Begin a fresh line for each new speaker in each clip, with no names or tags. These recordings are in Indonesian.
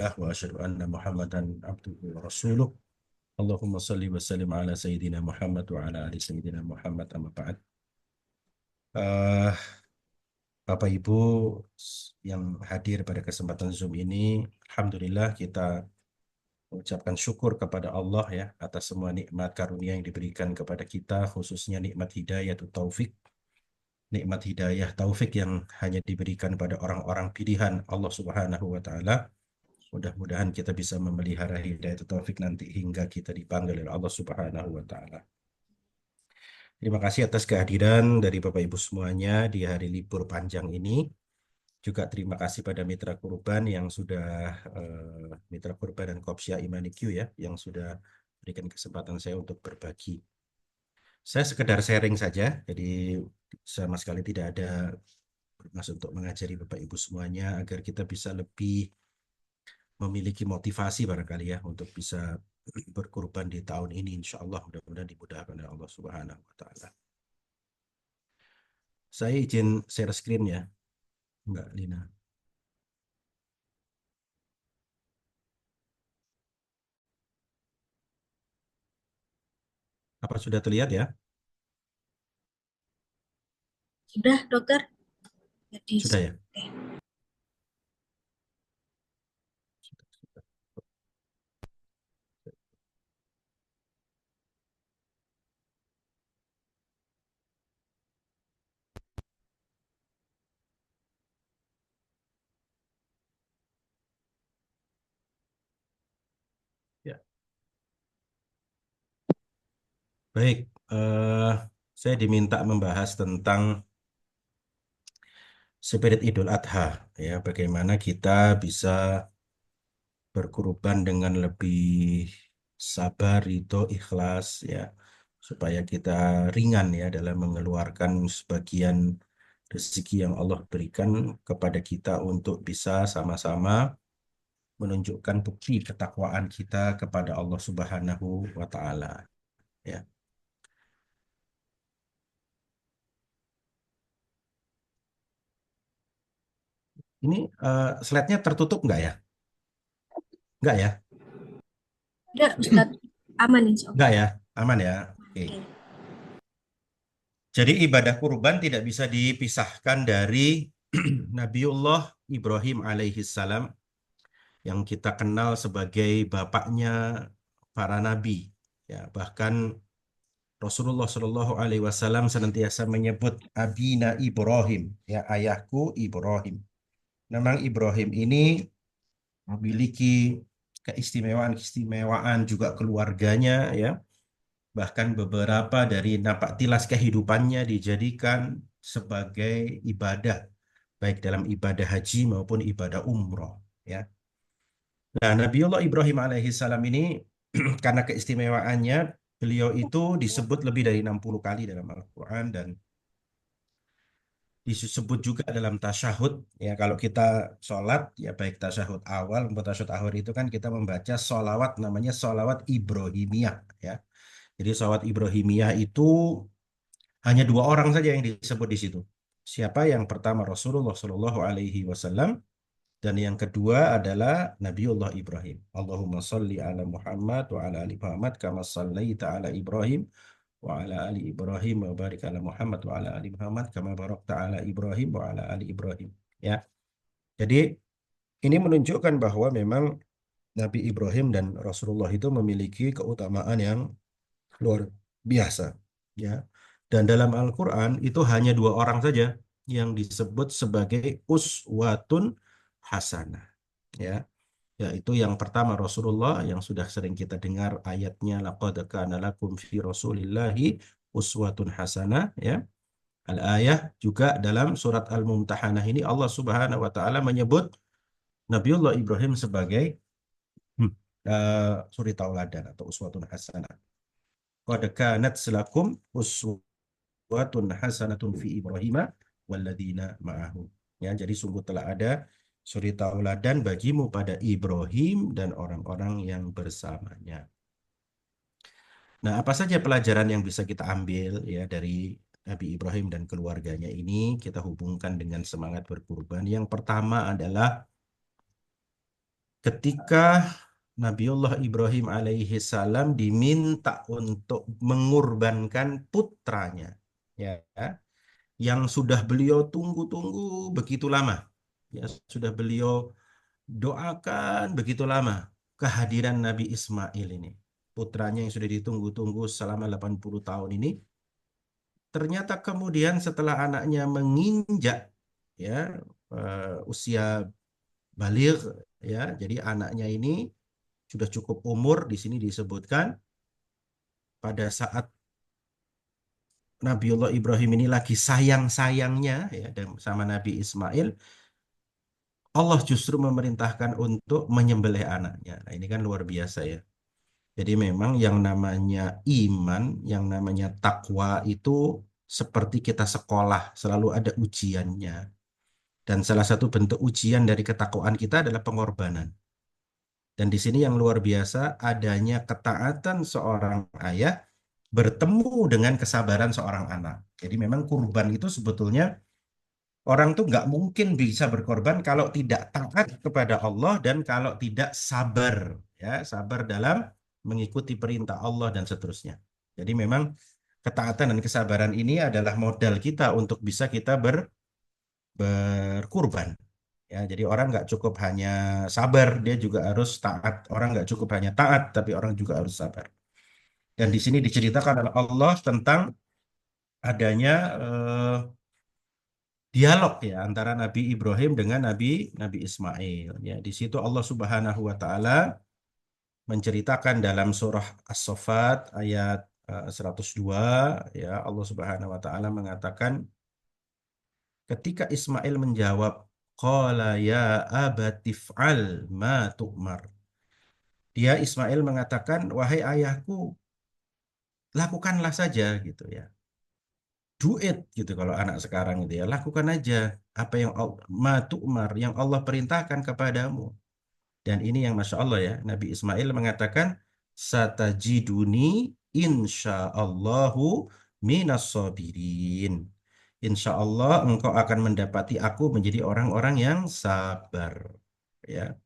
lah wa asyhadu anna Muhammadan abduhu wa rasuluh. Allahumma salli wa sallim ala sayyidina Muhammad wa ala ali sayyidina Muhammad amma ba'd. Eh, Bapak Ibu yang hadir pada kesempatan Zoom ini, alhamdulillah kita mengucapkan syukur kepada Allah ya atas semua nikmat karunia yang diberikan kepada kita, khususnya nikmat hidayah atau taufik, nikmat hidayah taufik yang hanya diberikan pada orang-orang pilihan Allah Subhanahu wa taala. Mudah-mudahan kita bisa memelihara hidayah taufik nanti hingga kita dipanggil oleh Allah Subhanahu wa taala. Terima kasih atas kehadiran dari Bapak Ibu semuanya di hari libur panjang ini. Juga terima kasih pada Mitra Kurban yang sudah Mitra Kurban dan Kopsya Imaniq ya yang sudah berikan kesempatan saya untuk berbagi. Saya sekedar sharing saja, jadi sama sekali tidak ada bermaksud untuk mengajari Bapak Ibu semuanya agar kita bisa lebih memiliki motivasi barangkali ya untuk bisa berkurban di tahun ini, insya Allah mudah-mudahan dimudahkan oleh Allah Subhanahu wa taala. Saya izin share screen ya, Mbak Lina. Apa sudah terlihat ya?
Sudah, dokter. Jadi,
Sudah ya?
oke.
Sudah. Ya. Baik, saya diminta membahas tentang spirit Idul Adha ya, bagaimana kita bisa berkurban dengan lebih sabar, itu ikhlas ya, supaya kita ringan ya dalam mengeluarkan sebagian rezeki yang Allah berikan kepada kita untuk bisa sama-sama menunjukkan bukti ketakwaan kita kepada Allah Subhanahu wa taala ya. Ini slide-nya tertutup nggak ya? Nggak ya?
Udah, Ustadz. Aman, insya
Nggak
Allah.
ya? Aman ya? Oke.
Oke.
Jadi ibadah kurban tidak bisa dipisahkan dari Nabiullah Ibrahim alaihi salam yang kita kenal sebagai bapaknya para nabi. Ya, bahkan Rasulullah Shallallahu Alaihi Wasallam senantiasa menyebut Abina Ibrahim, ya ayahku Ibrahim. Memang Ibrahim ini memiliki keistimewaan-keistimewaan juga keluarganya, ya. Bahkan beberapa dari napak tilas kehidupannya dijadikan sebagai ibadah, baik dalam ibadah haji maupun ibadah umroh, ya. Nah, Nabiullah Ibrahim alaihissalam ini karena keistimewaannya, beliau itu disebut lebih dari 60 kali dalam Al-Quran dan disebut juga dalam tasyahud. Ya, kalau kita sholat, ya baik tasyahud awal maupun tasyahud akhir itu kan kita membaca sholawat, namanya sholawat Ibrahimiyah. Ya. Jadi sholawat Ibrahimiyah itu hanya dua orang saja yang disebut di situ. Siapa yang pertama Rasulullah Shallallahu Alaihi Wasallam dan yang kedua adalah Nabiullah Ibrahim. Allahumma salli ala Muhammad wa ala ali Muhammad kama sallaita ala Ibrahim wa ala ali Ibrahim wa barik ala Muhammad wa ala ali Muhammad kama barakta ala Ibrahim wa ala ali Ibrahim. Ya. Jadi ini menunjukkan bahwa memang Nabi Ibrahim dan Rasulullah itu memiliki keutamaan yang luar biasa. Ya. Dan dalam Al-Quran itu hanya dua orang saja yang disebut sebagai uswatun hasanah. Ya, yaitu yang pertama Rasulullah yang sudah sering kita dengar ayatnya laqad kana lakum fi Rasulillahi uswatun hasanah ya. Al-ayah juga dalam surat Al-Mumtahanah ini Allah Subhanahu wa taala menyebut Nabiullah Ibrahim sebagai suri tauladan atau uswatun hasanah. Qad kanat lakum uswatun hasanatun fi Ibrahim walladzina ma'ahu. Ya, jadi sungguh telah ada suri tauladan bagimu pada Ibrahim dan orang-orang yang bersamanya. Nah, apa saja pelajaran yang bisa kita ambil ya dari Nabi Ibrahim dan keluarganya ini kita hubungkan dengan semangat berkurban. Yang pertama adalah ketika Nabiullah Ibrahim alaihi salam diminta untuk mengorbankan putranya, ya, yang sudah beliau tunggu-tunggu begitu lama, ya, sudah beliau doakan begitu lama, kehadiran Nabi Ismail ini, putranya yang sudah ditunggu-tunggu selama 80 tahun ini, ternyata kemudian setelah anaknya menginjak, ya, usia baligh, ya, jadi anaknya ini sudah cukup umur, di sini disebutkan pada saat Nabiullah Ibrahim ini lagi sayang-sayangnya, ya, sama Nabi Ismail, Allah justru memerintahkan untuk menyembelih anaknya. Nah, ini kan luar biasa ya. Jadi memang yang namanya iman, yang namanya takwa itu seperti kita sekolah, selalu ada ujiannya. Dan salah satu bentuk ujian dari ketakwaan kita adalah pengorbanan. Dan di sini yang luar biasa adanya ketaatan seorang ayah bertemu dengan kesabaran seorang anak. Jadi memang kurban itu sebetulnya orang tuh nggak mungkin bisa berkorban kalau tidak taat kepada Allah dan kalau tidak sabar, ya, sabar dalam mengikuti perintah Allah dan seterusnya. Jadi memang ketaatan dan kesabaran ini adalah modal kita untuk bisa kita berkurban. Ya, jadi orang nggak cukup hanya sabar, dia juga harus taat. Orang nggak cukup hanya taat, tapi orang juga harus sabar. Dan di sini diceritakan oleh Allah tentang adanya dialog, ya, antara Nabi Ibrahim dengan Nabi Nabi Ismail. Ya, di situ Allah Subhanahu wa taala menceritakan dalam surah As-Saffat ayat 102, ya, Allah Subhanahu wa taala mengatakan ketika Ismail menjawab, qala ya abatif'al ma tu'mar. Dia Ismail mengatakan, wahai ayahku, lakukanlah saja gitu ya. Do it gitu kalau anak sekarang itu ya, lakukan aja apa yang ma tu'mar, yang Allah perintahkan kepadamu. Dan ini yang Masya Allah ya, Nabi Ismail mengatakan, satajiduni insyaallahu minas sabirin. Insya Allah engkau akan mendapati aku menjadi orang-orang yang sabar. Ya,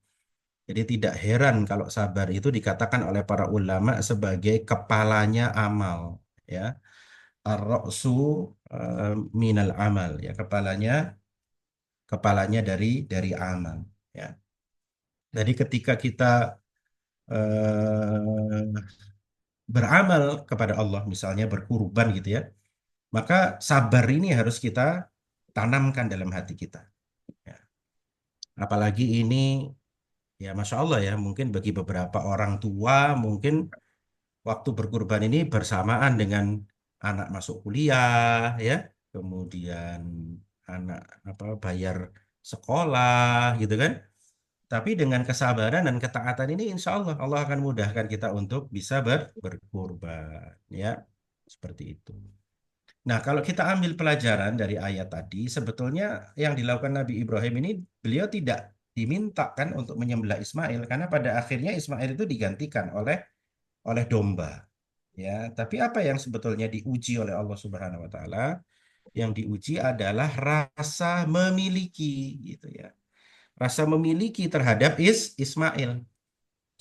jadi tidak heran kalau sabar itu dikatakan oleh para ulama sebagai kepalanya amal. Ya, ar-ra'su minal amal. Ya, kepalanya dari amal. Ya, jadi ketika kita eh, beramal kepada Allah, misalnya berkurban gitu ya, maka sabar ini harus kita tanamkan dalam hati kita. Ya. Apalagi ini, ya, Masya Allah ya, mungkin bagi beberapa orang tua, mungkin waktu berkurban ini bersamaan dengan anak masuk kuliah, ya, kemudian anak apa bayar sekolah gitu kan. Tapi dengan kesabaran dan ketaatan ini, insya Allah Allah akan mudahkan kita untuk bisa berkurban, ya, seperti itu. Nah, kalau kita ambil pelajaran dari ayat tadi, sebetulnya yang dilakukan Nabi Ibrahim ini, beliau tidak dimintakan untuk menyembelih Ismail, karena pada akhirnya Ismail itu digantikan oleh domba. Ya, tapi apa yang sebetulnya diuji oleh Allah Subhanahu Wa Taala? Yang diuji adalah rasa memiliki, gitu ya. Rasa memiliki terhadap Ismail.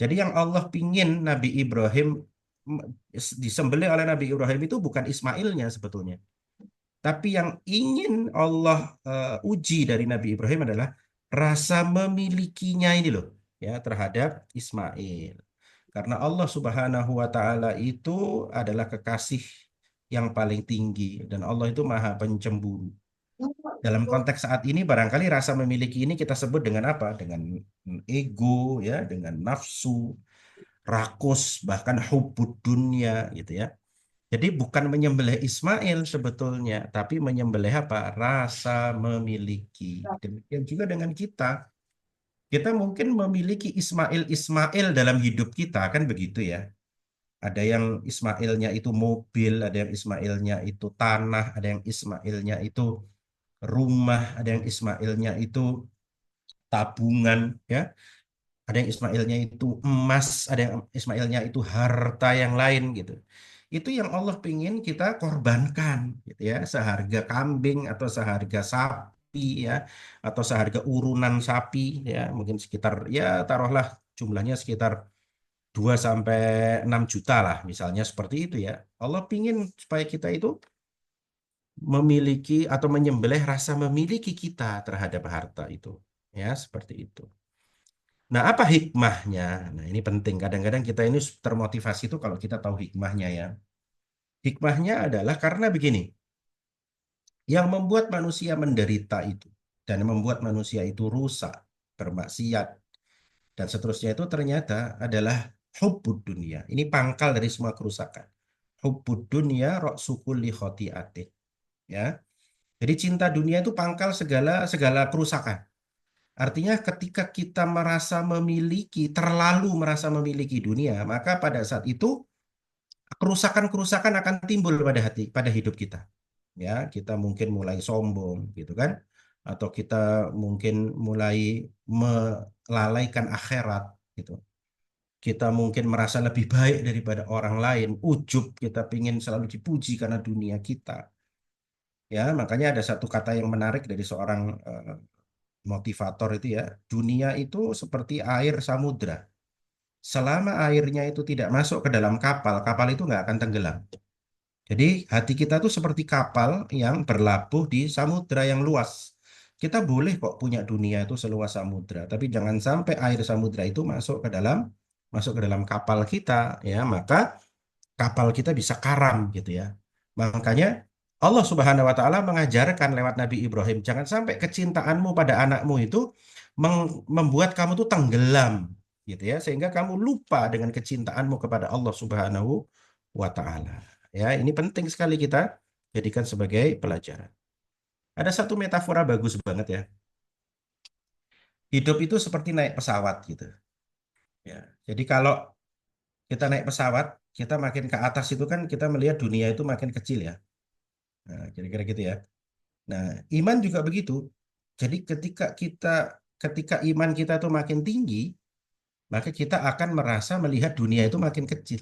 Jadi yang Allah pingin Nabi Ibrahim disembelih oleh Nabi Ibrahim itu bukan Ismailnya sebetulnya. Tapi yang ingin Allah uji dari Nabi Ibrahim adalah rasa memilikinya ini loh, ya, terhadap Ismail. Karena Allah Subhanahu wa taala itu adalah kekasih yang paling tinggi dan Allah itu Maha Pencemburu. Dalam konteks saat ini barangkali rasa memiliki ini kita sebut dengan apa? Dengan ego, ya, dengan nafsu, rakus, bahkan hubbud dunia gitu ya. Jadi bukan menyembelih Ismail sebetulnya, tapi menyembelih apa? Rasa memiliki. Demikian juga dengan kita. Kita mungkin memiliki Ismail-Ismail dalam hidup kita, kan begitu ya. Ada yang Ismailnya itu mobil, ada yang Ismailnya itu tanah, ada yang Ismailnya itu rumah, ada yang Ismailnya itu tabungan, ya. Ada yang Ismailnya itu emas, ada yang Ismailnya itu harta yang lain gitu. Itu yang Allah pingin kita korbankan gitu ya, seharga kambing atau seharga sapi ya, atau seharga urunan sapi ya, mungkin sekitar ya taruhlah jumlahnya sekitar 2 sampai 6 juta lah misalnya seperti itu ya. Allah pingin supaya kita itu memiliki atau menyembelih rasa memiliki kita terhadap harta itu. Ya, seperti itu. Nah, apa hikmahnya? Nah, ini penting. Kadang-kadang kita ini termotivasi itu kalau kita tahu hikmahnya ya. Hikmahnya adalah karena begini, yang membuat manusia menderita itu dan membuat manusia itu rusak, bermaksiat, dan seterusnya itu ternyata adalah hubbud dunia. Ini pangkal dari semua kerusakan. Hubbud dunia ra'su kulli khoti'atin. Ya. Jadi cinta dunia itu pangkal segala segala kerusakan. Artinya ketika kita merasa memiliki, terlalu merasa memiliki dunia, maka pada saat itu kerusakan-kerusakan akan timbul pada hati, pada hidup kita. Ya, kita mungkin mulai sombong, gitu kan? Atau kita mungkin mulai melalaikan akhirat, gitu. Kita mungkin merasa lebih baik daripada orang lain, ujub, kita ingin selalu dipuji karena dunia kita. Ya, makanya ada satu kata yang menarik dari seorang motivator itu ya, dunia itu seperti air samudra. Selama airnya itu tidak masuk ke dalam kapal, kapal itu nggak akan tenggelam. Jadi hati kita tuh seperti kapal yang berlabuh di samudra yang luas. Kita boleh kok punya dunia itu seluas samudra, tapi jangan sampai air samudra itu masuk ke dalam kapal kita ya, maka kapal kita bisa karam gitu ya. Makanya Allah Subhanahu wa taala mengajarkan lewat Nabi Ibrahim, jangan sampai kecintaanmu pada anakmu itu membuat kamu tuh tenggelam gitu ya, sehingga kamu lupa dengan kecintaanmu kepada Allah Subhanahu wa taala. Ya, ini penting sekali kita jadikan sebagai pelajaran. Ada satu metafora bagus banget ya. Hidup itu seperti naik pesawat gitu. Ya. Jadi kalau kita naik pesawat, kita makin ke atas itu kan kita melihat dunia itu makin kecil ya. Nah, kira-kira gitu ya. Nah, iman juga begitu. Jadi ketika iman kita itu makin tinggi, maka kita akan merasa melihat dunia itu makin kecil.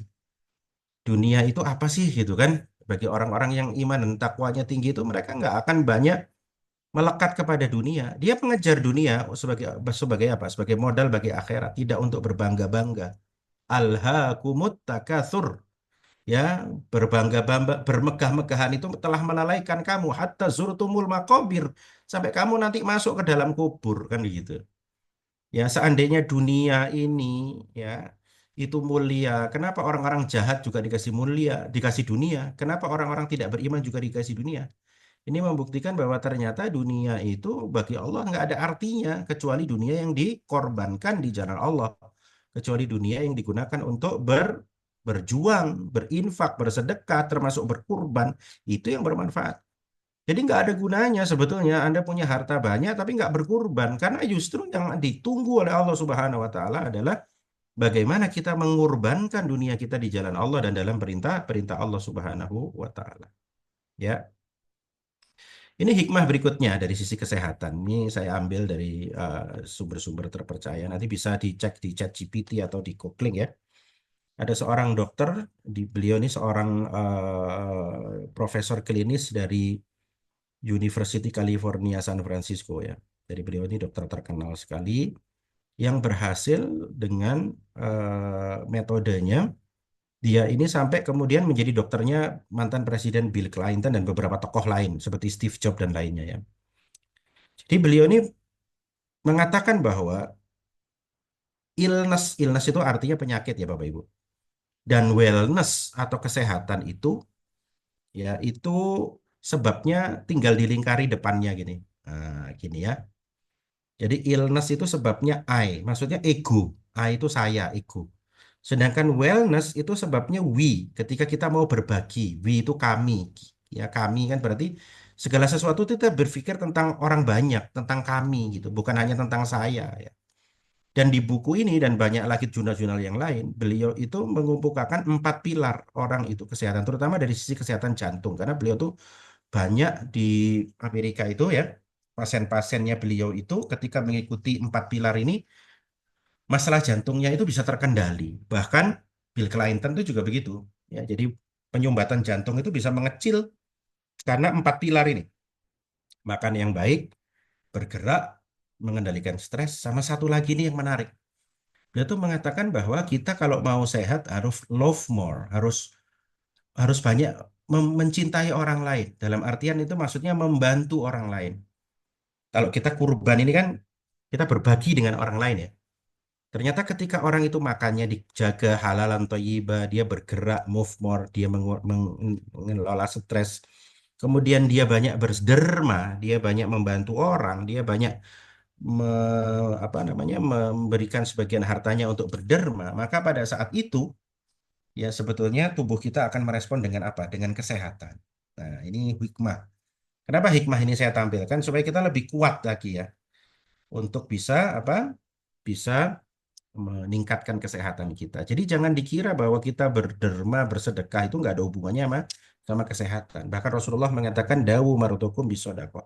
Dunia itu apa sih gitu kan? Bagi orang-orang yang iman dan takwanya tinggi itu mereka nggak akan banyak melekat kepada dunia. Dia mengejar dunia sebagai sebagai apa? Sebagai modal bagi akhirat, tidak untuk berbangga-bangga. Alhaakumut takatsur. Ya, berbangga-bangga, bermegah-megahan itu telah melalaikan kamu hatta zurtumul maqabir, sampai kamu nanti masuk ke dalam kubur kan gitu. Ya, seandainya dunia ini ya itu mulia, kenapa orang-orang jahat juga dikasih mulia, dikasih dunia? Kenapa orang-orang tidak beriman juga dikasih dunia? Ini membuktikan bahwa ternyata dunia itu bagi Allah nggak ada artinya kecuali dunia yang dikorbankan di jalan Allah, kecuali dunia yang digunakan untuk berjuang, berinfak, bersedekah, termasuk berkurban, itu yang bermanfaat. Jadi nggak ada gunanya sebetulnya Anda punya harta banyak tapi nggak berkurban, karena justru yang ditunggu oleh Allah Subhanahu Wa Taala adalah bagaimana kita mengorbankan dunia kita di jalan Allah dan dalam perintah-perintah Allah Subhanahu Wa Taala. Ya. Ini hikmah berikutnya dari sisi kesehatan. Ini saya ambil dari sumber-sumber terpercaya. Nanti bisa dicek di ChatGPT atau di Googling ya. Ada seorang dokter, beliau ini seorang profesor klinis dari University California San Francisco ya. Jadi beliau ini dokter terkenal sekali yang berhasil dengan metodenya. Dia ini sampai kemudian menjadi dokternya mantan Presiden Bill Clinton dan beberapa tokoh lain seperti Steve Jobs dan lainnya ya. Jadi beliau ini mengatakan bahwa illness itu artinya penyakit ya Bapak Ibu. Dan wellness atau kesehatan itu ya itu sebabnya tinggal dilingkari depannya gini. Nah, gini ya. Jadi illness itu sebabnya I, maksudnya ego. I itu saya, ego. Sedangkan wellness itu sebabnya we, ketika kita mau berbagi. We itu kami. Ya, kami kan berarti segala sesuatu itu kita berpikir tentang orang banyak, tentang kami gitu, bukan hanya tentang saya ya. Dan di buku ini dan banyak lagi jurnal-jurnal yang lain, beliau itu mengumpulkan 4 pilar orang itu kesehatan, terutama dari sisi kesehatan jantung. Karena beliau tuh banyak di Amerika itu ya, pasien-pasiennya beliau itu ketika mengikuti 4 pilar ini, masalah jantungnya itu bisa terkendali. Bahkan Bill Clinton itu juga begitu. Ya, jadi penyumbatan jantung itu bisa mengecil karena 4 pilar ini. Makan yang baik, bergerak, mengendalikan stres. Sama satu lagi nih yang menarik. Dia tuh mengatakan bahwa kita kalau mau sehat harus love more, harus harus banyak mencintai orang lain. Dalam artian itu maksudnya membantu orang lain. Kalau kita kurban ini kan kita berbagi dengan orang lain ya. Ternyata ketika orang itu makannya dijaga halalan thayyibah, dia bergerak, move more, dia mengelola stres. Kemudian dia banyak berderma, dia banyak membantu orang, dia banyak apa namanya memberikan sebagian hartanya untuk berderma, maka pada saat itu ya sebetulnya tubuh kita akan merespon dengan apa? Dengan kesehatan. Nah, ini hikmah. Kenapa hikmah ini saya tampilkan supaya kita lebih kuat lagi ya untuk bisa apa? Bisa meningkatkan kesehatan kita. Jadi jangan dikira bahwa kita berderma, bersedekah itu nggak ada hubungannya sama kesehatan. Bahkan Rasulullah mengatakan dawu marutukum bisodaqah.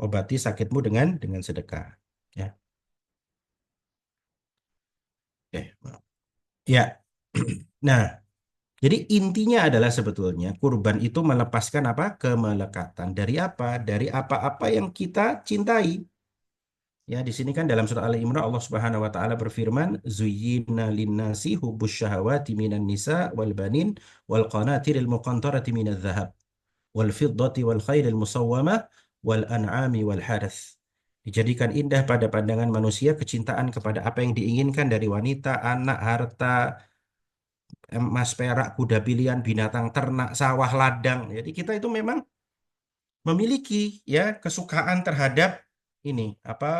Obati sakitmu dengan sedekah. Ya. Oke. Ya. Nah, jadi intinya adalah sebetulnya kurban itu melepaskan apa? Kemelekatan. Dari apa? Dari apa-apa yang kita cintai. Ya, di sini kan dalam surat Ali Imran Allah Subhanahu wa taala berfirman, "Zuyyina lin-nasi hubbus syahawati minan nisa wal banin wal qanatiril muqantarati minadz dzahab wal fiddati wal khairil musawwamah wal an'ami wal harth." Dijadikan indah pada pandangan manusia kecintaan kepada apa yang diinginkan dari wanita, anak, harta, emas, perak, kuda pilihan, binatang ternak, sawah, ladang. Jadi kita itu memang memiliki ya kesukaan terhadap ini apa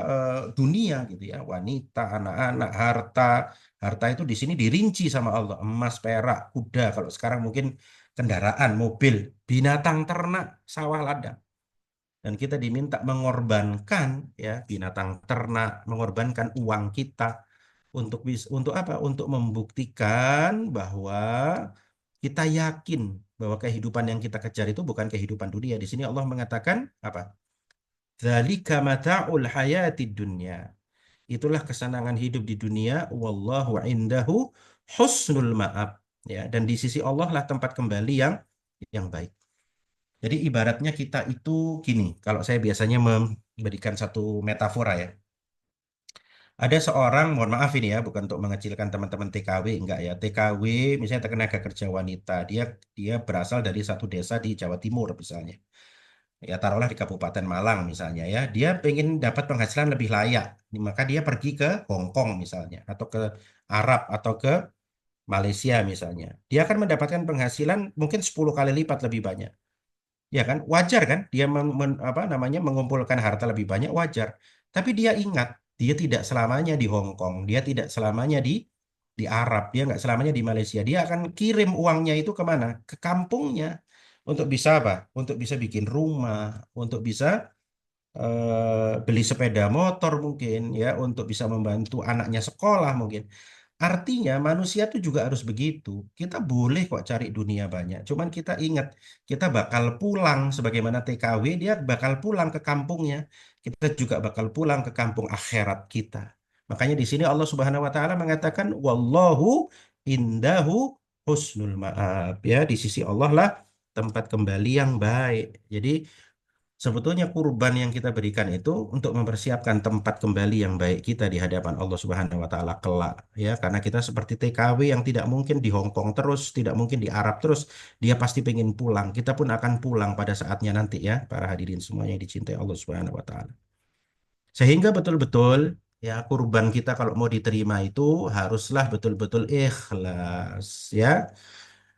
dunia gitu ya, wanita, anak-anak, harta. Harta itu di sini dirinci sama Allah, emas, perak, kuda, kalau sekarang mungkin kendaraan, mobil, binatang ternak, sawah, ladang. Dan kita diminta mengorbankan ya binatang ternak, mengorbankan uang kita untuk apa? Untuk membuktikan bahwa kita yakin bahwa kehidupan yang kita kejar itu bukan kehidupan dunia. Di sini Allah mengatakan apa? Dzalika mata'ul hayatid dunya. Itulah kesenangan hidup di dunia. Wallahu indahu husnul ma'ab. Ya, dan di sisi Allah lah tempat kembali yang baik. Jadi ibaratnya kita itu gini, kalau saya biasanya memberikan satu metafora ya. Ada seorang, mohon maaf ini ya, bukan untuk mengecilkan teman-teman TKW, enggak ya. TKW, misalnya tenaga kerja wanita, dia dia berasal dari satu desa di Jawa Timur misalnya. Ya taruhlah di Kabupaten Malang misalnya ya. Dia pengen dapat penghasilan lebih layak, maka dia pergi ke Hong Kong misalnya, atau ke Arab, atau ke Malaysia misalnya. Dia akan mendapatkan penghasilan mungkin 10 kali lipat lebih banyak. Ya kan, wajar kan? Dia apa namanya mengumpulkan harta lebih banyak wajar. Tapi dia ingat, dia tidak selamanya di Hong Kong, dia tidak selamanya di Arab, dia nggak selamanya di Malaysia. Dia akan kirim uangnya itu kemana? Ke kampungnya untuk bisa apa? Untuk bisa bikin rumah, untuk bisa beli sepeda motor mungkin ya, untuk bisa membantu anaknya sekolah mungkin. Artinya manusia tuh juga harus begitu. Kita boleh kok cari dunia banyak. Cuman kita ingat, kita bakal pulang sebagaimana TKW, dia bakal pulang ke kampungnya. Kita juga bakal pulang ke kampung akhirat kita. Makanya di sini Allah Subhanahu wa taala mengatakan wallahu indahu husnul ma'ab ya, di sisi Allah lah tempat kembali yang baik. Jadi sebetulnya kurban yang kita berikan itu untuk mempersiapkan tempat kembali yang baik kita di hadapan Allah Subhanahu wa taala kelak ya, karena kita seperti TKW yang tidak mungkin di Hong Kong terus, tidak mungkin di Arab terus, dia pasti pengen pulang. Kita pun akan pulang pada saatnya nanti ya, para hadirin semuanya yang dicintai Allah Subhanahu wa taala. Sehingga betul-betul ya kurban kita kalau mau diterima itu haruslah betul-betul ikhlas ya.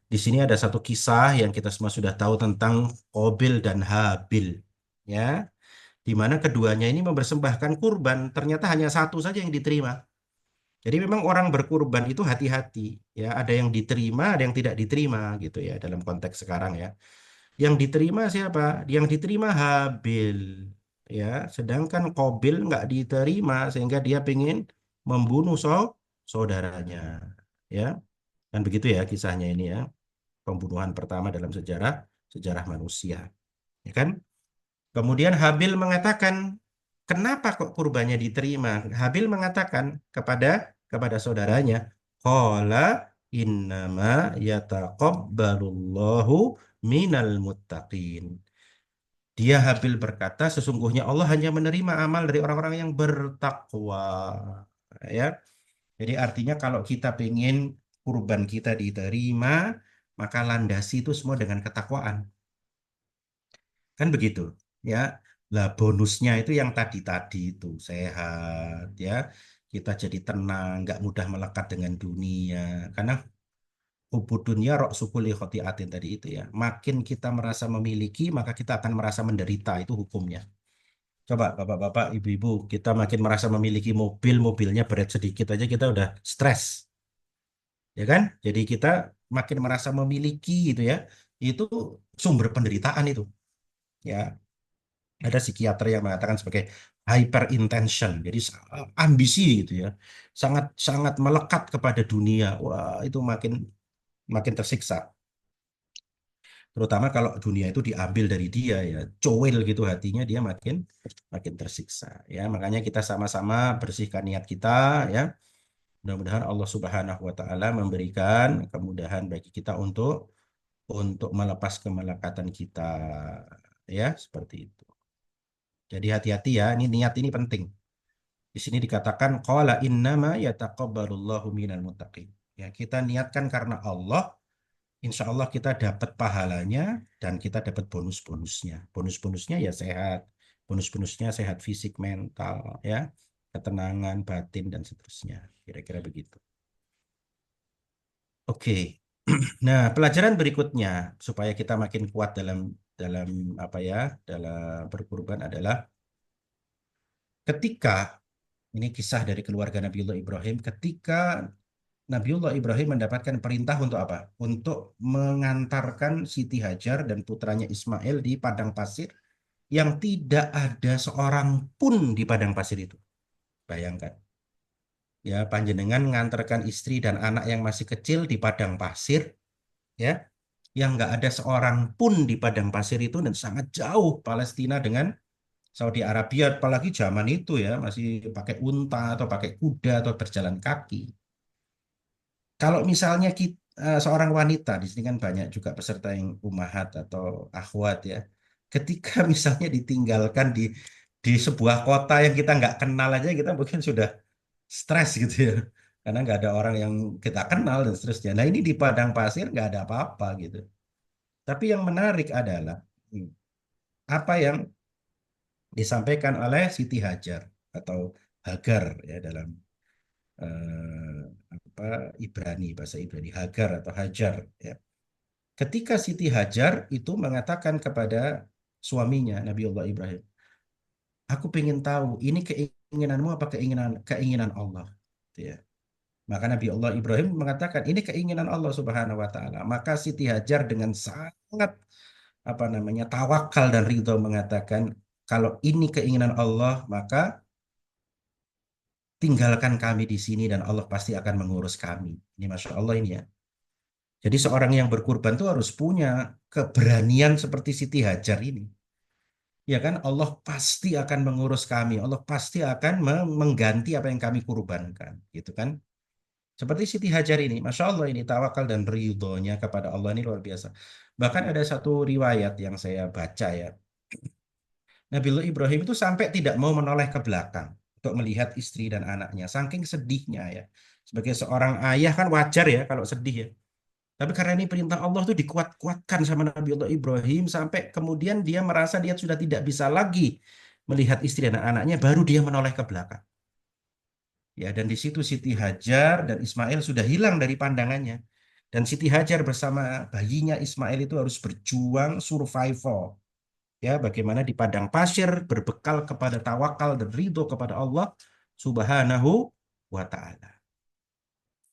Di sini ada satu kisah yang kita semua sudah tahu tentang Qabil dan Habil ya, di mana keduanya ini mempersembahkan kurban, ternyata hanya satu saja yang diterima. Jadi memang orang berkurban itu hati-hati ya, ada yang diterima, ada yang tidak diterima gitu ya dalam konteks sekarang ya. Yang diterima siapa? Yang diterima Habil ya, sedangkan Qabil nggak diterima sehingga dia pengen membunuh saudaranya ya. Dan begitu ya kisahnya ini ya, pembunuhan pertama dalam sejarah sejarah manusia, ya kan? Kemudian Habil mengatakan, kenapa kok kurbannya diterima? Habil mengatakan kepada saudaranya, qala innama yataqabbalullahu minal muttaqin. Dia Habil berkata, sesungguhnya Allah hanya menerima amal dari orang-orang yang bertakwa. Ya, jadi artinya kalau kita pengen kurban kita diterima, maka landasi itu semua dengan ketakwaan. Kan begitu, ya. Lah bonusnya itu yang tadi-tadi itu sehat, ya. Kita jadi tenang, nggak mudah melekat dengan dunia. Karena hubud dunia rok sukuli khotiatin tadi itu ya. Makin kita merasa memiliki, maka kita akan merasa menderita. Itu hukumnya. Coba bapak-bapak, ibu-ibu, kita makin merasa memiliki mobil, mobilnya berat sedikit aja kita udah stres, ya kan? Jadi kita makin merasa memiliki gitu ya. Itu sumber penderitaan itu. Ya, ada psikiater yang mengatakan sebagai hyperintention, jadi ambisi gitu ya, sangat sangat melekat kepada dunia. Wah, itu makin makin tersiksa. Terutama kalau dunia itu diambil dari dia ya, cowel gitu hatinya dia makin makin tersiksa. Ya, makanya kita sama-sama bersihkan niat kita ya. Mudah-mudahan Allah Subhanahu wa taala memberikan kemudahan bagi kita untuk melepas kemelekatan kita ya, seperti itu. Jadi hati-hati ya, ini niat ini penting. Di sini dikatakan qala innama yataqabbalullahu minal muttaqin. Ya, kita niatkan karena Allah, insya Allah kita dapat pahalanya dan kita dapat bonus-bonusnya. Bonus-bonusnya ya sehat. Bonus-bonusnya sehat fisik, mental, ya, ketenangan batin dan seterusnya. Kira-kira begitu. Oke. Nah, pelajaran berikutnya supaya kita makin kuat dalam dalam apa ya, dalam berkurban adalah ketika ini kisah dari keluarga Nabiullah Ibrahim ketika Nabiullah Ibrahim mendapatkan perintah untuk apa? Untuk mengantarkan Siti Hajar dan putranya Ismail di padang pasir yang tidak ada seorang pun di padang pasir itu. Bayangkan, ya panjenengan mengantarkan istri dan anak yang masih kecil di padang pasir, ya, yang nggak ada seorang pun di padang pasir itu dan sangat jauh Palestina dengan Saudi Arabia, apalagi zaman itu ya masih pakai unta atau pakai kuda atau berjalan kaki. Kalau misalnya kita, seorang wanita, di sini kan banyak juga peserta yang umahat atau akhwat ya. Ketika misalnya ditinggalkan di sebuah kota yang kita nggak kenal aja, kita mungkin sudah stres gitu ya. Karena nggak ada orang yang kita kenal dan seterusnya. Nah ini di padang pasir nggak ada apa-apa gitu. Tapi yang menarik adalah apa yang disampaikan oleh Siti Hajar atau Hagar ya dalam eh, apa Ibrani, bahasa Ibrani, Hagar atau Hajar ya. Ketika Siti Hajar itu mengatakan kepada suaminya Nabiullah Ibrahim, aku pengen tahu ini keinginanmu apa keinginan keinginan Allah. Gitu ya. Maka Nabi Allah Ibrahim mengatakan ini keinginan Allah Subhanahu wa taala. Maka Siti Hajar dengan sangat apa namanya tawakal dan ridho mengatakan kalau ini keinginan Allah maka tinggalkan kami di sini dan Allah pasti akan mengurus kami. Ini Masya Allah ini ya. Jadi seorang yang berkurban itu harus punya keberanian seperti Siti Hajar ini. Ya kan, Allah pasti akan mengurus kami. Allah pasti akan mengganti apa yang kami kurbankan. Gitu kan. Seperti Siti Hajar ini. Masya Allah ini tawakal dan ridhonya kepada Allah ini luar biasa. Bahkan ada satu riwayat yang saya baca ya. Nabiullah Ibrahim itu sampai tidak mau menoleh ke belakang untuk melihat istri dan anaknya. Saking sedihnya ya. Sebagai seorang ayah kan wajar ya kalau sedih ya. Tapi karena ini perintah Allah tuh dikuat-kuatkan sama Nabiullah Ibrahim sampai kemudian dia merasa dia sudah tidak bisa lagi melihat istri dan anaknya, baru dia menoleh ke belakang. Ya, dan di situ Siti Hajar dan Ismail sudah hilang dari pandangannya. Dan Siti Hajar bersama bayinya Ismail itu harus berjuang survival. Ya, bagaimana di padang pasir berbekal kepada tawakal dan ridho kepada Allah Subhanahu wa taala.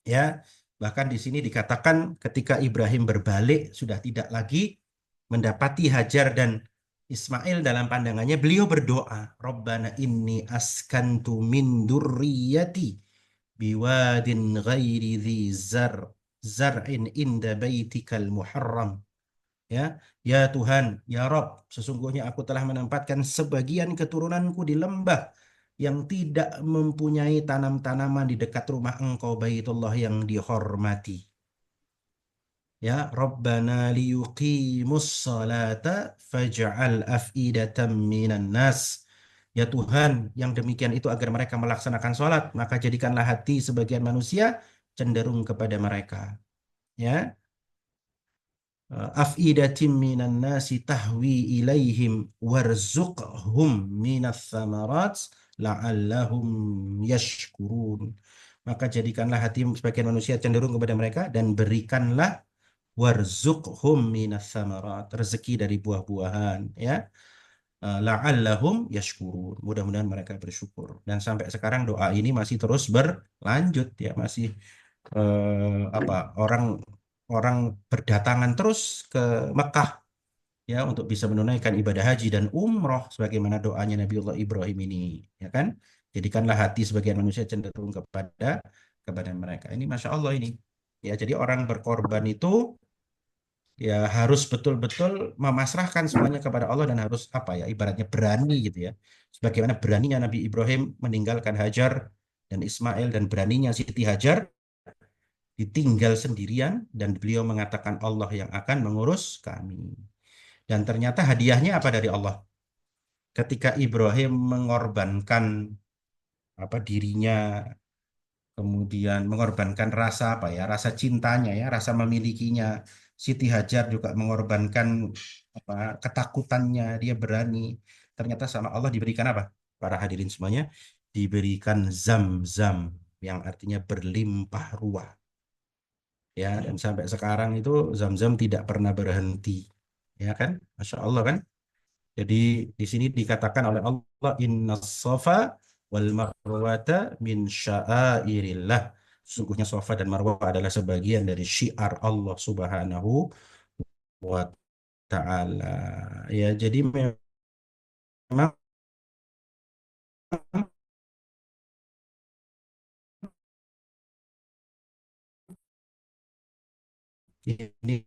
Ya, bahkan di sini dikatakan ketika Ibrahim berbalik sudah tidak lagi mendapati Hajar dan Ismail dalam pandangannya, beliau berdoa, Rabbana inni askantu min durriyati biwadin ghairi dhi zar'in inda baitikal muharram. Ya, ya Tuhan, ya Rob, sesungguhnya aku telah menempatkan sebagian keturunanku di lembah yang tidak mempunyai tanam-tanaman di dekat rumah Engkau Baitullah yang dihormati. Ya, Rabbana liyuqimus salata faj'al af'idatan minan nas. Ya Tuhan, yang demikian itu agar mereka melaksanakan sholat, maka jadikanlah hati sebagian manusia cenderung kepada mereka. Ya, afidatim minan nasi tahwi ilaihim warzuqhum minas samarat la'allahum yashkurun. Maka jadikanlah hati sebagian manusia cenderung kepada mereka dan berikanlah warzuqhum minas samarat, rezeki dari buah-buahan, ya. La'allahum yashkurun. Mudah-mudahan mereka bersyukur. Dan sampai sekarang doa ini masih terus berlanjut, ya, masih apa, orang orang berdatangan terus ke Mekah, ya, untuk bisa menunaikan ibadah haji dan umroh sebagaimana doanya Nabiullah Ibrahim ini, ya kan? Jadikanlah hati sebagian manusia cenderung kepada mereka. Ini Masya Allah ini. Ya, jadi orang berkorban itu ya harus betul-betul memasrahkan semuanya kepada Allah dan harus apa ya, ibaratnya berani gitu ya. Sebagaimana beraninya Nabi Ibrahim meninggalkan Hajar dan Ismail dan beraninya Siti Hajar ditinggal sendirian dan beliau mengatakan Allah yang akan mengurus kami. Dan ternyata hadiahnya apa dari Allah? Ketika Ibrahim mengorbankan apa dirinya, kemudian mengorbankan rasa apa ya, rasa cintanya ya, rasa memilikinya. Siti Hajar juga mengorbankan apa ketakutannya, dia berani. Ternyata sama Allah diberikan apa? Para hadirin semuanya diberikan zam-zam yang artinya berlimpah ruah. Ya, dan sampai sekarang itu zam-zam tidak pernah berhenti. Ya kan? Masya Allah kan? Jadi di sini dikatakan oleh Allah inna safa wal marwata min sya'airillah. Sesungguhnya safa dan marwah adalah sebagian dari syiar Allah Subhanahu wa taala. Ya, jadi memang ini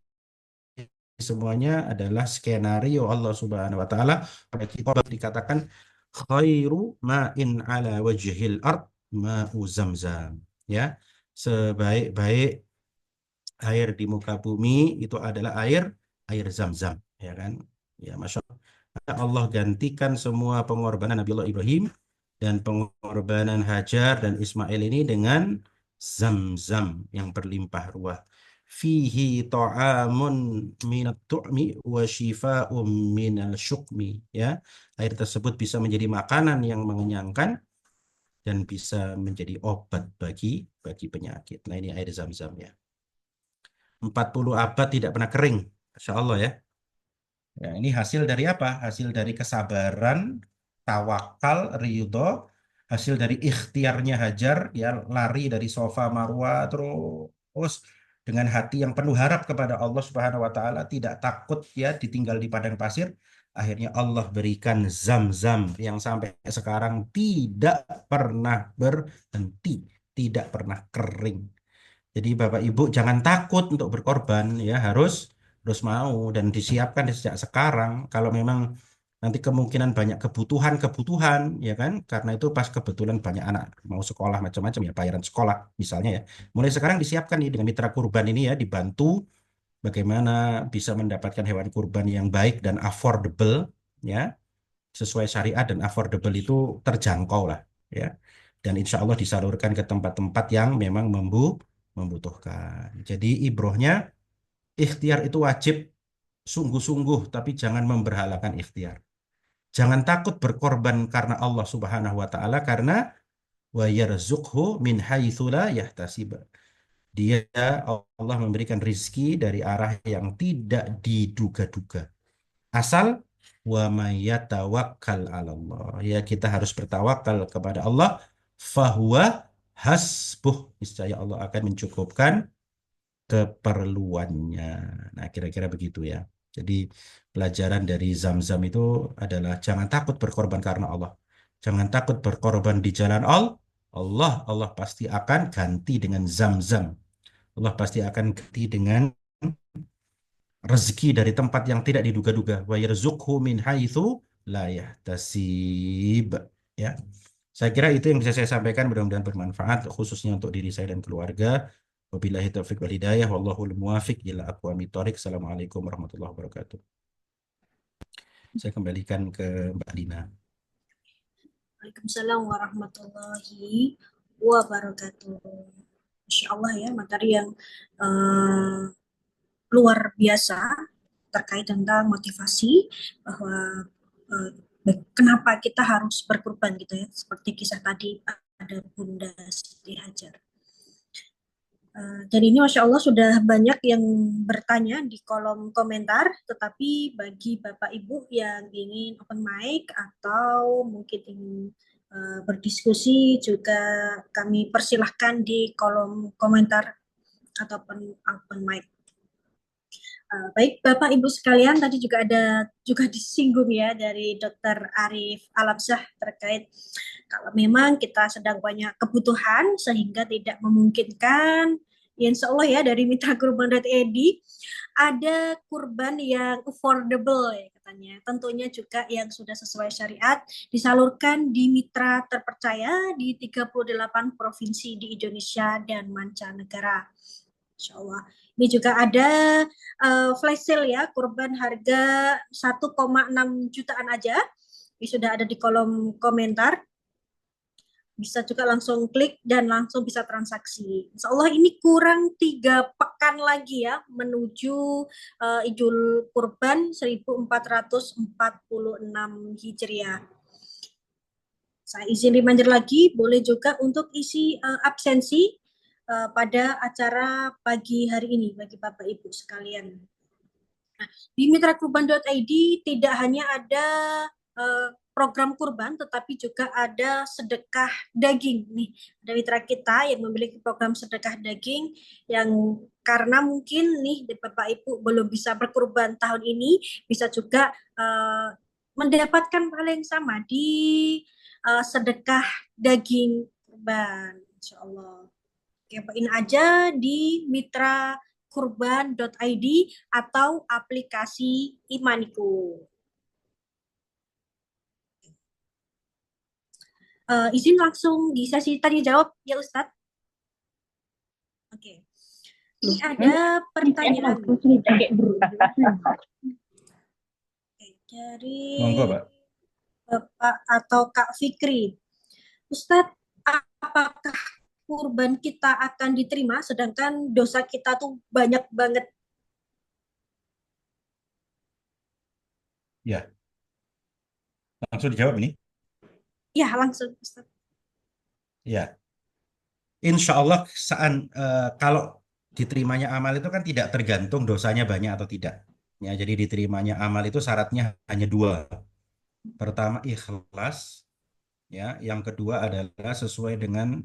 semuanya adalah skenario Allah Subhanahu wa taala. Pada kitab dikatakan khairu ma'in ala wajhil ard ma'u zamzam. Ya, sebaik-baik air di muka bumi itu adalah air zam-zam, ya kan? Ya, Masya Allah. Allah gantikan semua pengorbanan Nabiullah Ibrahim dan pengorbanan Hajar dan Ismail ini dengan zam-zam yang berlimpah ruah. Fihi ta'amun minat tu'mi wa shifa'um minal syukmi. Ya, air tersebut bisa menjadi makanan yang mengenyangkan dan bisa menjadi obat bagi penyakit. Nah, ini air zam-zam ya. 40 abad tidak pernah kering. Masya Allah ya. Ya, ini hasil dari apa? Hasil dari kesabaran, tawakal, ridho, hasil dari ikhtiarnya Hajar, ya, lari dari Sofa Marwa terus dengan hati yang penuh harap kepada Allah Subhanahu wa taala, tidak takut ya ditinggal di padang pasir. Akhirnya Allah berikan zam-zam yang sampai sekarang tidak pernah berhenti, tidak pernah kering. Jadi Bapak Ibu jangan takut untuk berkorban, ya, harus harus mau dan disiapkan sejak sekarang. Kalau memang nanti kemungkinan banyak kebutuhan-kebutuhan, ya kan, karena itu pas kebetulan banyak anak mau sekolah macam-macam ya, bayaran sekolah misalnya ya. Mulai sekarang disiapkan nih dengan mitra kurban ini ya, dibantu bagaimana bisa mendapatkan hewan kurban yang baik dan affordable, ya, sesuai syariat dan affordable itu terjangkau lah, ya. Dan insya Allah disalurkan ke tempat-tempat yang memang membutuhkan. Jadi ibrohnya ikhtiar itu wajib sungguh-sungguh, tapi jangan memberhalakan ikhtiar. Jangan takut berkorban karena Allah Subhanahu wa taala karena wa yarzuqhu min haitsu la yahtasib. Dia Allah memberikan rizki dari arah yang tidak diduga-duga. Asal wa may yatawakkal 'ala Allah. Ya, kita harus bertawakal kepada Allah, fahuwa hasbuh. Niscaya Allah akan mencukupkan keperluannya. Nah, kira-kira begitu ya. Jadi pelajaran dari Zam-Zam itu adalah jangan takut berkorban karena Allah. Jangan takut berkorban di jalan Allah. Allah pasti akan ganti dengan Zam-Zam. Allah pasti akan ganti dengan rezeki dari tempat yang tidak diduga-duga. Wa yarzuqhu min haitsu la yahtasib. Ya. Saya kira itu yang bisa saya sampaikan, mudah-mudahan bermanfaat khususnya untuk diri saya dan keluarga. Wabillahi taufiq wal hidayah. Wallahul muwafiq ila aqwamit thoriq. Assalamualaikum warahmatullahi wabarakatuh. Saya kembalikan ke Mbak Dina.
Waalaikumsalam warahmatullahi wabarakatuh. Insya Allah ya, materi yang eh, luar biasa terkait tentang motivasi bahwa eh, kenapa kita harus berkorban gitu ya, seperti kisah tadi ada Bunda Siti Hajar. Dan ini Masya Allah sudah banyak yang bertanya di kolom komentar, tetapi bagi Bapak Ibu yang ingin open mic atau mungkin ingin berdiskusi juga kami persilahkan di kolom komentar ataupun open mic. Baik Bapak Ibu sekalian, tadi juga ada juga disinggung ya dari Dr. Arif Alamsyah terkait kalau memang kita sedang banyak kebutuhan sehingga tidak memungkinkan, ya insya Allah ya dari mitra kurban.id ada kurban yang affordable ya katanya. Tentunya juga yang sudah sesuai syariat disalurkan di mitra terpercaya di 38 provinsi di Indonesia dan mancanegara. Insya Allah. Ini juga ada flash sale ya, kurban harga 1,6 jutaan aja. Ini sudah ada di kolom komentar. Bisa juga langsung klik dan langsung bisa transaksi. Insya Allah ini kurang 3 pekan lagi ya menuju Idul Kurban 1446 Hijriah. Saya izin reminder lagi, boleh juga untuk isi absensi pada acara pagi hari ini bagi Bapak Ibu sekalian. Nah, di mitrakurban.id tidak hanya ada program kurban, tetapi juga ada sedekah daging. Nih, ada mitra kita yang memiliki program sedekah daging yang karena mungkin nih Bapak Ibu belum bisa berkurban tahun ini, bisa juga mendapatkan hal yang sama di sedekah daging kurban, insya Allah. Kepoin aja di mitrakurban.id atau aplikasi Imaniku. Izin langsung di sesi tanya jawab ya Ustadz. Oke. Ini ada pertanyaan. Dari
Monggo, Pak.
Bapak atau Kak Fikri. Ustadz, apakah kurban kita akan diterima sedangkan dosa kita tuh banyak banget?
Ya, langsung dijawab ini.
Ya, langsung Ustadz.
Ya, insya Allah kalau diterimanya amal itu kan tidak tergantung dosanya banyak atau tidak. Ya, jadi diterimanya amal itu syaratnya hanya dua. Pertama ikhlas, ya. Yang kedua adalah sesuai dengan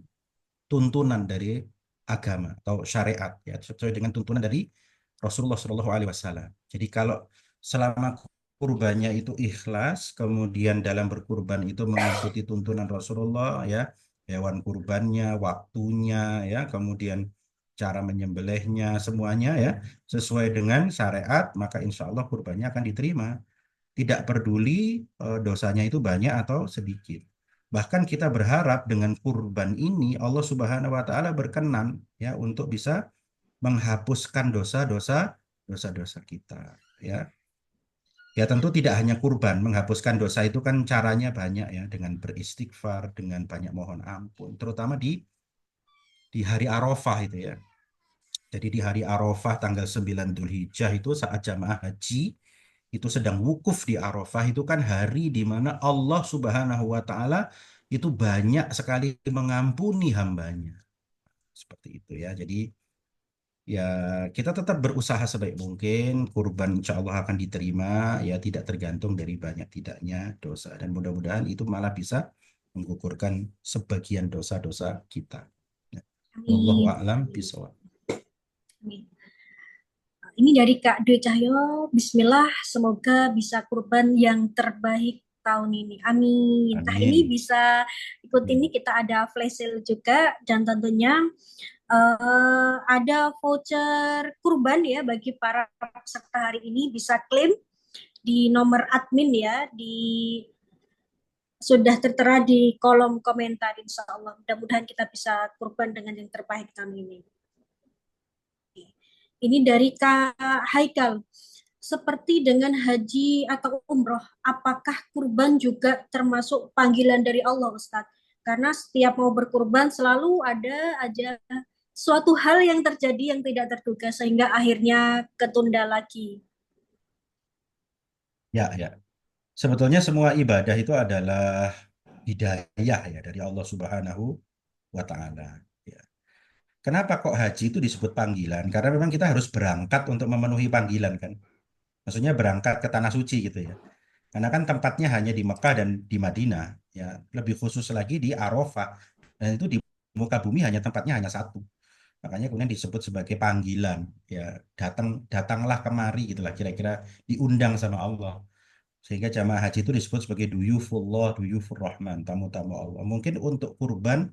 tuntunan dari agama atau syariat, ya, sesuai dengan tuntunan dari Rasulullah Shallallahu Alaihi Wasallam. Jadi kalau selama kurbannya itu ikhlas, kemudian dalam berkurban itu mengikuti tuntunan Rasulullah, ya, hewan kurbannya, waktunya, ya, kemudian cara menyembelihnya, semuanya ya sesuai dengan syariat, maka insya Allah kurbannya akan diterima. Tidak peduli dosanya itu banyak atau sedikit. Bahkan kita berharap dengan kurban ini Allah Subhanahu wa taala berkenan ya untuk bisa menghapuskan dosa-dosa kita ya. Ya tentu tidak hanya kurban, menghapuskan dosa itu kan caranya banyak ya dengan beristighfar, dengan banyak mohon ampun, terutama di hari Arafah itu ya. Jadi di hari Arafah tanggal 9 Dzulhijjah itu saat jamaah haji itu sedang wukuf di Arafah, itu kan hari di mana Allah Subhanahu wa taala itu banyak sekali mengampuni hambanya. Seperti itu ya. Jadi ya kita tetap berusaha sebaik mungkin, kurban insya Allah akan diterima, ya tidak tergantung dari banyak tidaknya dosa, dan mudah-mudahan itu malah bisa menggugurkan sebagian dosa-dosa kita. Ya. Wallahu
Amin.
a'lam bishawab.
Amin. Ini dari Kak Dwi Cahyo, Bismillah, semoga bisa kurban yang terbaik tahun ini. Amin. Nah ini
Amin.
bisa ikut ini, kita ada flash sale juga, dan tentunya ada voucher kurban ya bagi para peserta hari ini, bisa klaim di nomor admin ya, sudah tertera di kolom komentar. Insya Allah mudah-mudahan kita bisa kurban dengan yang terbaik tahun ini. Ini dari Kak Haikal. Seperti dengan haji atau umroh, apakah kurban juga termasuk panggilan dari Allah, Ustadz? Karena setiap mau berkurban selalu ada aja suatu hal yang terjadi yang tidak terduga sehingga akhirnya ketunda lagi.
Ya, ya. Sebetulnya semua ibadah itu adalah hidayah ya dari Allah Subhanahu wa Ta'ala. Ya. Kenapa kok haji itu disebut panggilan? Karena memang kita harus berangkat untuk memenuhi panggilan kan. Maksudnya berangkat ke tanah suci gitu ya. Karena kan tempatnya hanya di Mekah dan di Madinah, ya. Lebih khusus lagi di Arafah. Dan itu di muka bumi hanya tempatnya hanya satu. Makanya kemudian disebut sebagai panggilan, ya. Datanglah kemari gitulah kira-kira diundang sama Allah. Sehingga jamaah haji itu disebut sebagai duyufullah, duyufur rahman, tamu-tamu Allah. Mungkin untuk kurban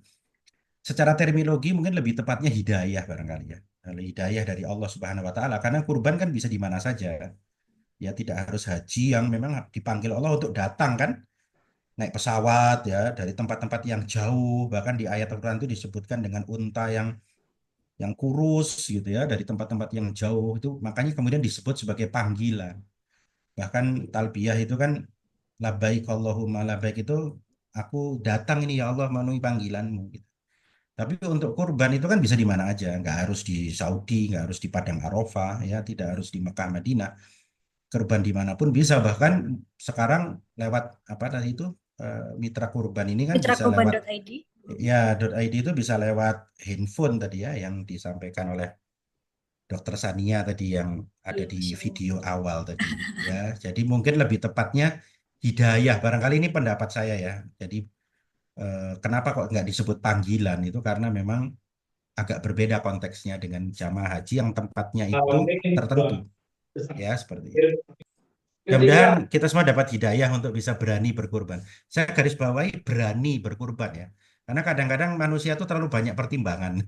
secara terminologi mungkin lebih tepatnya hidayah barangkali ya. Hidayah dari Allah Subhanahu wa taala karena kurban kan bisa di mana saja. Ya tidak harus haji yang memang dipanggil Allah untuk datang kan, naik pesawat ya dari tempat-tempat yang jauh, bahkan di ayat Al-Quran itu disebutkan dengan unta yang kurus gitu ya dari tempat-tempat yang jauh itu, makanya kemudian disebut sebagai panggilan. Bahkan talbiyah itu kan labbaik Allahumma labbaik itu, aku datang ini ya Allah memenuhi panggilanmu gitu. Tapi untuk kurban itu kan bisa di mana aja, nggak harus di Saudi, nggak harus di Padang Arafah ya, tidak harus di Mekah Madinah. Kurban dimanapun bisa, bahkan sekarang lewat apa tadi itu, mitra kurban ini kan bisa lewat,
Mitrakurban.id.
ya .id itu bisa lewat handphone tadi ya yang disampaikan oleh Dokter Sania tadi yang ada
Iya,
di
Masya Allah.
video awal tadi ya. Jadi mungkin lebih tepatnya hidayah barangkali, ini pendapat saya ya. Jadi kenapa kok nggak disebut panggilan itu karena memang agak berbeda konteksnya dengan jamaah haji yang tempatnya itu tertentu ya seperti itu. Mudah-mudahan kita semua dapat hidayah untuk bisa berani berkurban. Saya garis bawahi berani berkurban ya. Karena kadang-kadang manusia itu terlalu banyak pertimbangan.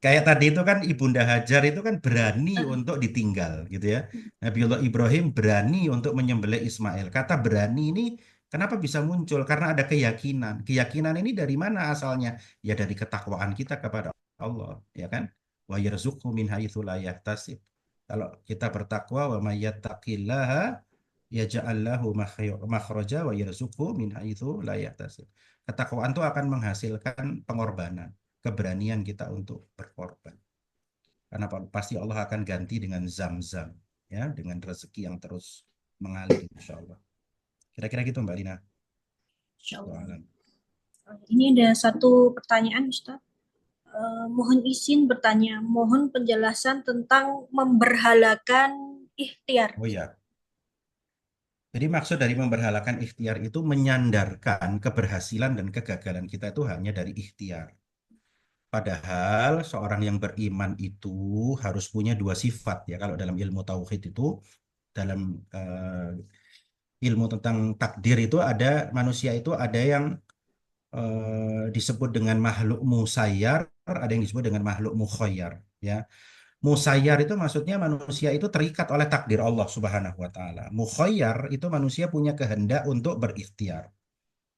Kayak tadi itu kan Ibunda Hajar itu kan berani untuk ditinggal gitu ya. Nabiullah Ibrahim berani untuk menyembelih Ismail. Kata berani ini kenapa bisa muncul? Karena ada keyakinan. Keyakinan ini dari mana asalnya? Ya dari ketakwaan kita kepada Allah, ya kan? Wa yarzuqhu min haitsu la yahtasib. Kalau kita bertakwa, wa may yattaqillaha yaj'al lahu makhraja wa yarzuqhu min haitsu la yahtasib. Ketakwaan itu akan menghasilkan pengorbanan, keberanian kita untuk berkorban. Karena pasti Allah akan ganti dengan zam-zam, ya, dengan rezeki yang terus mengalir insya Allah. Kira-kira gitu Mbak Lina.
Insya Allah.
Soalan.
Ini ada satu pertanyaan, Ustaz. Mohon izin bertanya, mohon penjelasan tentang memberhalakan ikhtiar.
Oh ya, jadi maksud dari memberhalakan ikhtiar itu menyandarkan keberhasilan dan kegagalan kita itu hanya dari ikhtiar. Padahal seorang yang beriman itu harus punya dua sifat ya. Kalau dalam ilmu tauhid itu, dalam ilmu tentang takdir itu ada, manusia itu ada yang disebut dengan makhluk musayyar, ada yang disebut dengan makhluk mukhayyar ya. Musayyar itu maksudnya manusia itu terikat oleh takdir Allah Subhanahu wa taala. Mukhayyar itu manusia punya kehendak untuk berikhtiar.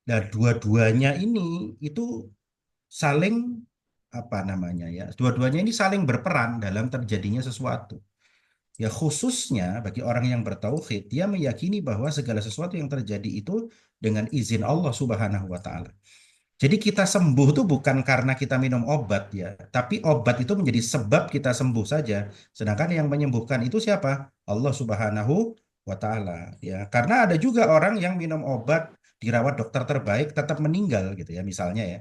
Dan dua-duanya ini itu saling apa namanya ya? Dua-duanya ini saling berperan dalam terjadinya sesuatu. Ya khususnya bagi orang yang bertauhid, dia meyakini bahwa segala sesuatu yang terjadi itu dengan izin Allah Subhanahu wa taala. Jadi kita sembuh itu bukan karena kita minum obat ya, tapi obat itu menjadi sebab kita sembuh saja. Sedangkan yang menyembuhkan itu siapa? Allah Subhanahu wa taala ya. Karena ada juga orang yang minum obat, dirawat dokter terbaik tetap meninggal gitu ya misalnya ya.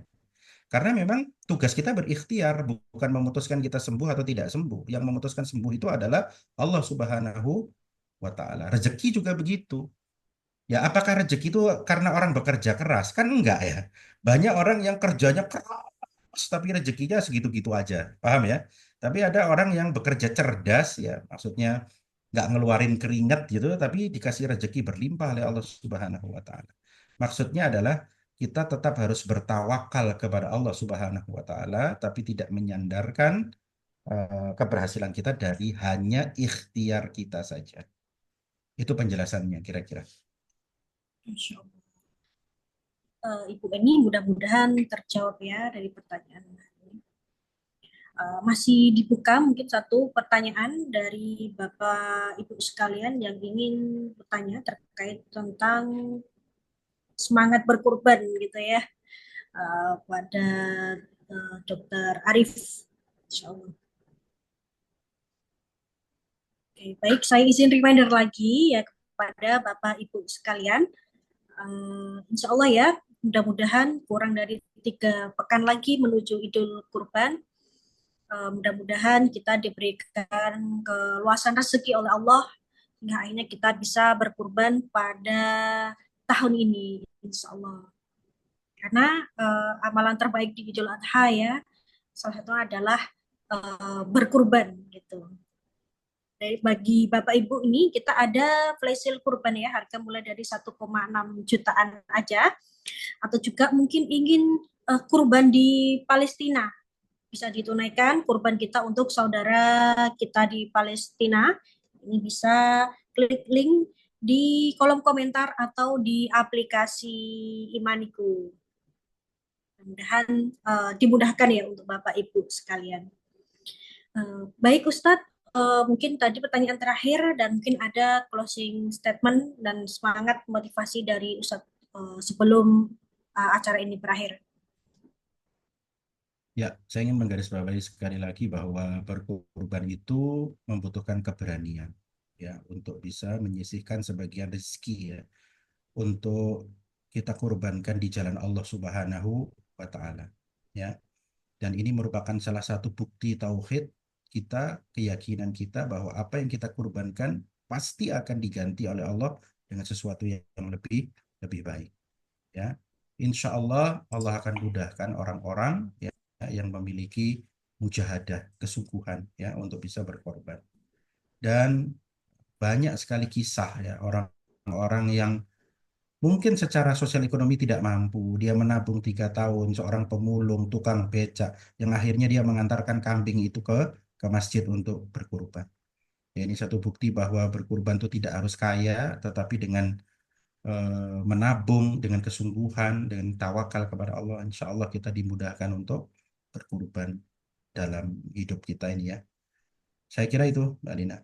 Karena memang tugas kita berikhtiar, bukan memutuskan kita sembuh atau tidak sembuh. Yang memutuskan sembuh itu adalah Allah Subhanahu wa taala. Rezeki juga begitu. Ya, apakah rezeki itu karena orang bekerja keras? Kan enggak ya. Banyak orang yang kerjanya keras, tapi rezekinya segitu-gitu aja. Paham ya? Tapi ada orang yang bekerja cerdas, ya maksudnya nggak ngeluarin keringat gitu, tapi dikasih rezeki berlimpah oleh Allah Subhanahu wa Ta'ala. Maksudnya adalah kita tetap harus bertawakal kepada Allah Subhanahu wa Ta'ala, tapi tidak menyandarkan keberhasilan kita dari hanya ikhtiar kita saja. Itu penjelasannya kira-kira.
Insya Allah. Ibu ini mudah-mudahan terjawab ya dari pertanyaan ini. Masih dibuka mungkin satu pertanyaan dari Bapak Ibu sekalian yang ingin bertanya terkait tentang semangat berkurban gitu ya, pada Dokter Arif. Insya Allah. Oke, baik, saya izin reminder lagi ya kepada Bapak Ibu sekalian. Insya Allah ya, mudah-mudahan kurang dari 3 pekan lagi menuju Idul Kurban. Mudah-mudahan kita diberikan keluasan rezeki oleh Allah hingga akhirnya kita bisa berkurban pada tahun ini, Insya Allah. Karena amalan terbaik di Idul Adha ya, salah satu adalah berkurban gitu. Bagi Bapak Ibu ini kita ada flash sale kurban ya, harga mulai dari 1,6 jutaan aja, atau juga mungkin ingin kurban di Palestina, bisa ditunaikan kurban kita untuk saudara kita di Palestina. Ini bisa klik link di kolom komentar atau di aplikasi Imaniku. Mudah-mudahan dimudahkan ya untuk Bapak Ibu sekalian. Baik Ustadz, mungkin tadi pertanyaan terakhir dan mungkin ada closing statement dan semangat motivasi dari Ustadz sebelum acara ini berakhir.
Ya, saya ingin menggarisbawahi sekali lagi bahwa berkurban itu membutuhkan keberanian ya untuk bisa menyisihkan sebagian rezeki ya untuk kita kurbankan di jalan Allah Subhanahu wa taala ya. Dan ini merupakan salah satu bukti tauhid kita, keyakinan kita bahwa apa yang kita kurbankan pasti akan diganti oleh Allah dengan sesuatu yang lebih baik ya. Insya Allah Allah akan mudahkan orang-orang ya yang memiliki mujahadah, kesungguhan ya untuk bisa berkorban. Dan banyak sekali kisah ya orang-orang yang mungkin secara sosial ekonomi tidak mampu, dia menabung 3 tahun, seorang pemulung, tukang becak, yang akhirnya dia mengantarkan kambing itu ke masjid untuk berkurban. Ya, ini satu bukti bahwa berkurban itu tidak harus kaya, tetapi dengan menabung, dengan kesungguhan, dengan tawakal kepada Allah, insya Allah kita dimudahkan untuk berkurban dalam hidup kita ini ya. Saya kira itu, Mbak Lina.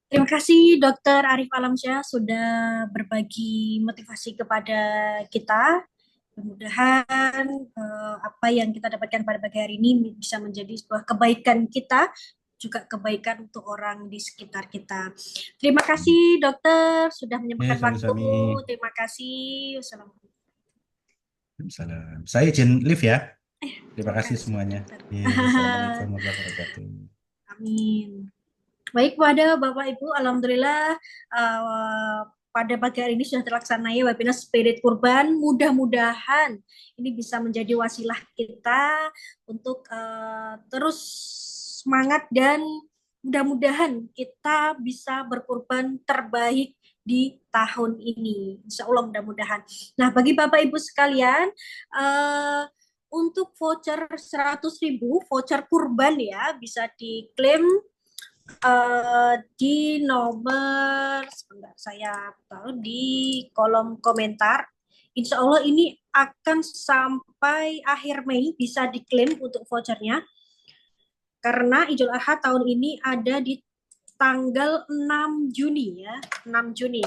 Terima kasih Dokter Arif Alamsyah sudah berbagi motivasi kepada kita. Mudah-mudahan apa yang kita dapatkan pada pagi hari ini bisa menjadi sebuah kebaikan kita, juga kebaikan untuk orang di sekitar kita. Terima kasih dokter sudah menyempatkan waktu. Terima kasih. Wassalamualaikum.
Saya izin live ya. Terima kasih semuanya. Assalamualaikum warahmatullahi wabarakatuh.
Amin. Baik, pada Bapak Ibu, alhamdulillah pada pagi hari ini sudah terlaksana ya webinar Spirit Kurban. Mudah-mudahan ini bisa menjadi wasilah kita untuk terus semangat dan mudah-mudahan kita bisa berkurban terbaik di tahun ini. Insya Allah mudah-mudahan. Nah, bagi Bapak Ibu sekalian, untuk voucher 100.000, voucher kurban ya, bisa diklaim di nomor, sebentar saya tahu di kolom komentar. Insya Allah ini akan sampai akhir Mei bisa diklaim untuk vouchernya. Karena Idul Adha tahun ini ada di tanggal 6 Juni ya, 6 Juni.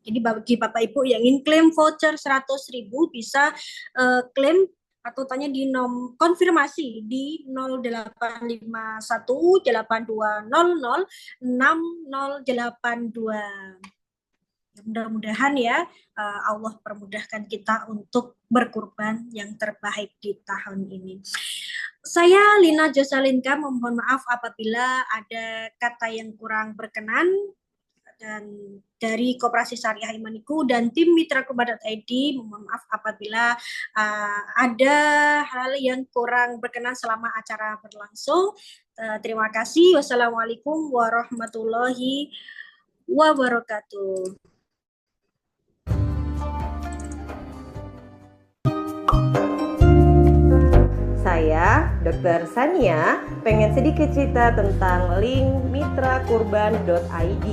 Jadi bagi Bapak Ibu yang ingin klaim voucher 100.000 bisa klaim atau tanya di konfirmasi di 085182006082. Mudah-mudahan ya Allah permudahkan kita untuk berkurban yang terbaik di tahun ini. Saya Lina Josalinka memohon maaf apabila ada kata yang kurang berkenan, dan dari Koperasi Syariah Imaniku dan tim Mitra Kurban.id mohon maaf apabila ada hal yang kurang berkenan selama acara berlangsung. Terima kasih. Wassalamualaikum warahmatullahi wabarakatuh.
Saya, Dr. Sania, pengen sedikit cerita tentang link mitrakurban.id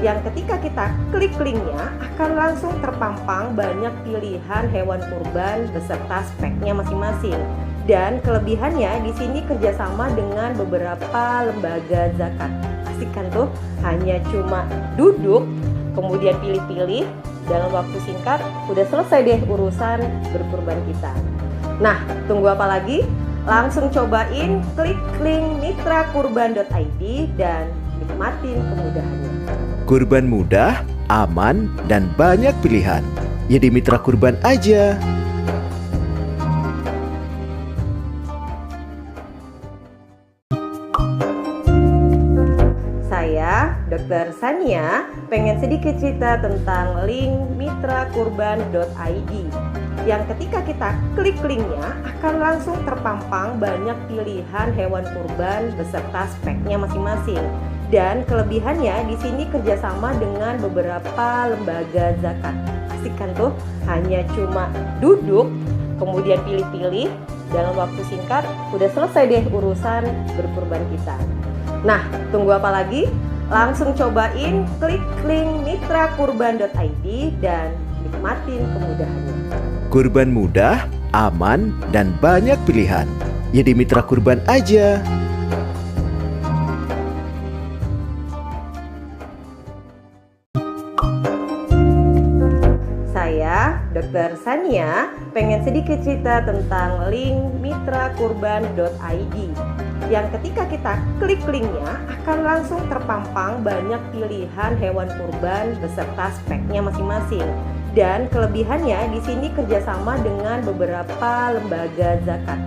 yang ketika kita klik linknya akan langsung terpampang banyak pilihan hewan kurban beserta speknya masing-masing. Dan kelebihannya di sini kerjasama dengan beberapa lembaga zakat. Asik kan tuh, hanya cuma duduk, kemudian pilih-pilih, dalam waktu singkat udah selesai deh urusan berkurban kita. Nah, tunggu apa lagi? Langsung cobain, klik link mitrakurban.id dan nikmatin kemudahannya.
Kurban mudah, aman, dan banyak pilihan. Ya di Mitra Kurban aja.
Saya, Dr. Sania, pengen sedikit cerita tentang link mitrakurban.id yang ketika kita klik linknya akan langsung terpampang banyak pilihan hewan kurban beserta speknya masing-masing. Dan kelebihannya di sini kerjasama dengan beberapa lembaga zakat. Asik kan tuh, hanya cuma duduk, kemudian pilih-pilih, dalam waktu singkat udah selesai deh urusan berkurban kita. Nah, tunggu apa lagi? Langsung cobain, klik link mitrakurban.id dan nikmatin kemudahannya.
Kurban mudah, aman, dan banyak pilihan. Ya di Mitra Kurban aja.
Saya, Dr. Sania, pengen sedikit cerita tentang link mitrakurban.id yang ketika kita klik linknya akan langsung terpampang banyak pilihan hewan kurban beserta speknya masing-masing. Dan kelebihannya di sini kerjasama dengan beberapa lembaga zakat.